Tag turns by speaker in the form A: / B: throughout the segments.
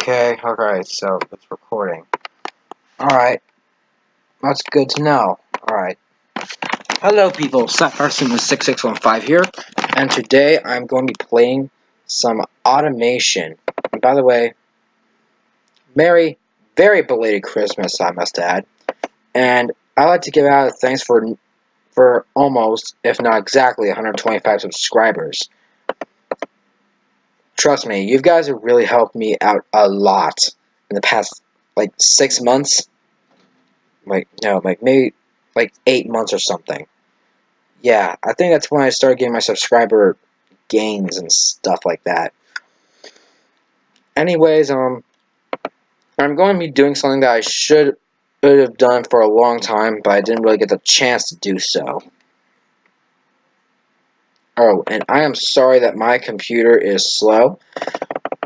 A: Okay, alright, so it's recording. Alright, that's good to know. Alright. Hello people, Person with 6615 here, and today I'm going to be playing some automation. And by the way, very belated Christmas, I must add. And I'd like to give out thanks for almost, if not exactly, 125 subscribers. Trust me, you guys have really helped me out a lot in the past, 6 months. Maybe 8 months or something. Yeah, I think that's when I started getting my subscriber gains and stuff like that. Anyways, I'm going to be doing something that I should have done for a long time, but I didn't really get the chance to do so. Oh, and I am sorry that my computer is slow.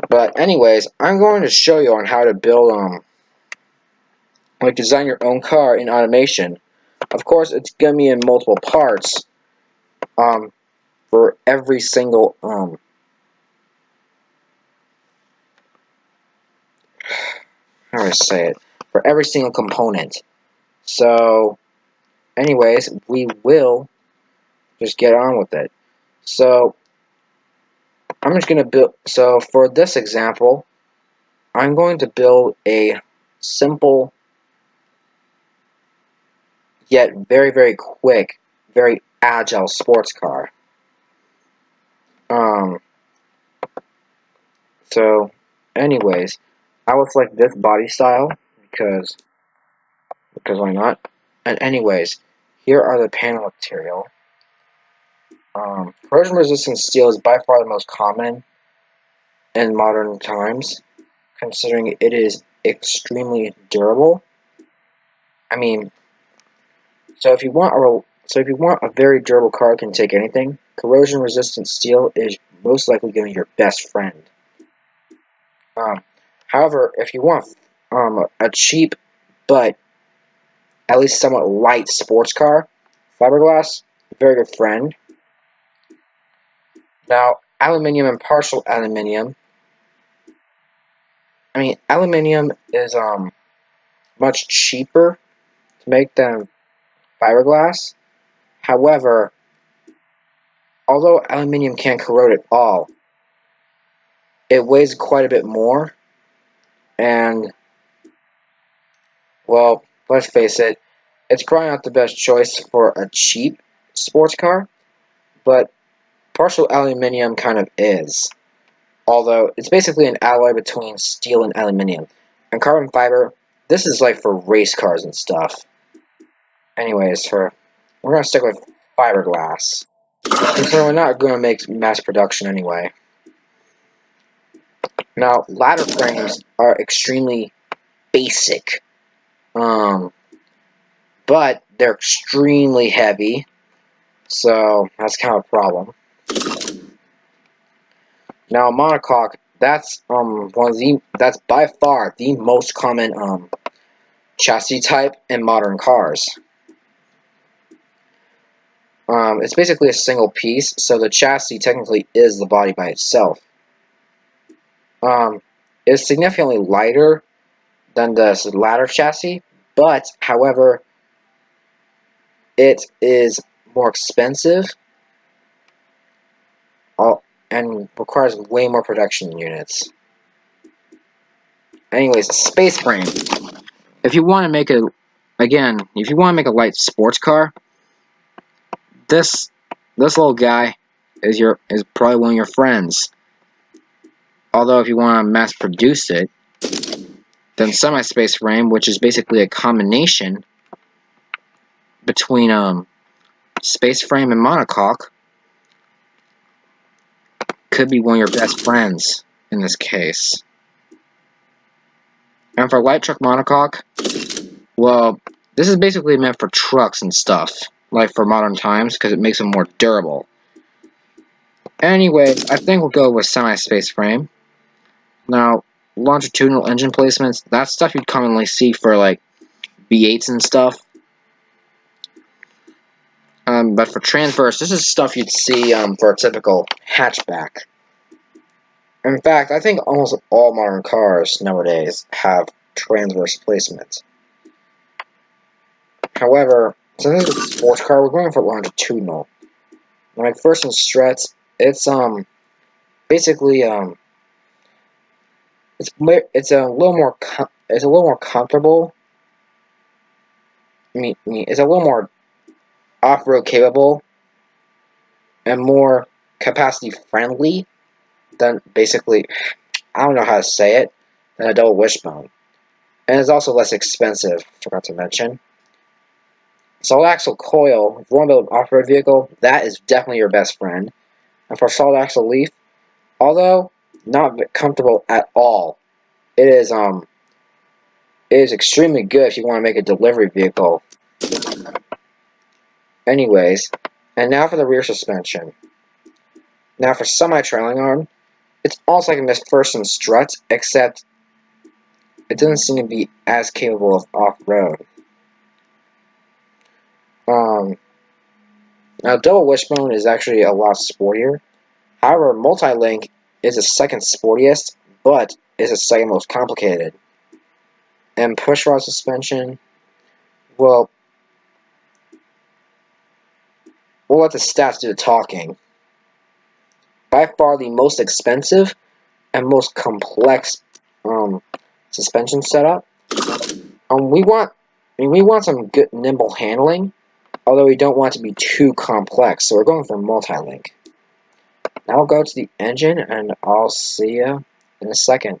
A: But anyways, I'm going to show you on how to build, design your own car in automation. Of course, it's going to be in multiple parts, for every single, how do I say it? For every single component. So, anyways, we will just get on with it. So, I'm just going to build, so for this example, I'm going to build a simple, yet very quick, very agile sports car. So, anyways, I would select this body style, because why not? And anyways, here are the panel material. Corrosion-resistant steel is by far the most common in modern times, considering it is extremely durable. I mean, so if you want a very durable car that can take anything, corrosion-resistant steel is most likely going to be your best friend. However, if you want a cheap but at least somewhat light sports car, fiberglass, very good friend. Now, aluminum and partial aluminum. I mean, aluminum is much cheaper to make than fiberglass. However, although aluminum can't corrode at all, it weighs quite a bit more, and, well, let's face it, it's probably not the best choice for a cheap sports car, but partial aluminum kind of is. Although, it's basically an alloy between steel and aluminum. And carbon fiber, this is like for race cars and stuff. Anyways, we're going to stick with fiberglass. So we're not going to make mass production anyway. Now, ladder frames are extremely basic. But they're extremely heavy. So, that's kind of a problem. Now, monocoque, that's that's by far the most common chassis type in modern cars. It's basically a single piece, so the chassis technically is the body by itself. It's significantly lighter than the ladder chassis, but however, it is more expensive and requires way more production units. Anyways, space frame. If you want to make a light sports car, this little guy is probably one of your friends. Although if you want to mass produce it, then semi-space frame, which is basically a combination between space frame and monocoque, could be one of your best friends in this case. And for light truck monocoque, well, this is basically meant for trucks and stuff, like for modern times, because it makes them more durable. Anyways, I think we'll go with semi-space frame. Now, longitudinal engine placements, that's stuff you'd commonly see for like V8s and stuff. But for transverse, this is stuff you'd see for a typical hatchback. In fact, I think almost all modern cars nowadays have transverse placement. However, since this is a sports car, we're going for longitudinal. Like first in struts, it's basically it's a little more comfortable. It's a little more off-road capable and more capacity friendly than basically, I don't know how to say it, than a double wishbone. And it's also less expensive, forgot to mention. Solid axle coil, if you want to build an off-road vehicle, that is definitely your best friend. And for solid axle leaf, although not comfortable at all, it is extremely good if you want to make a delivery vehicle. Anyways, and now for the rear suspension. Now for semi-trailing arm, it's almost like a McPherson strut, except it doesn't seem to be as capable of off-road. Now double wishbone is actually a lot sportier. However, multi-link is the second sportiest, but is the second most complicated. And pushrod suspension, well, we'll let the stats do the talking. By far the most expensive and most complex suspension setup. We want some good nimble handling, although we don't want it to be too complex, so we're going for multi-link. Now we'll go to the engine, and I'll see you in a second.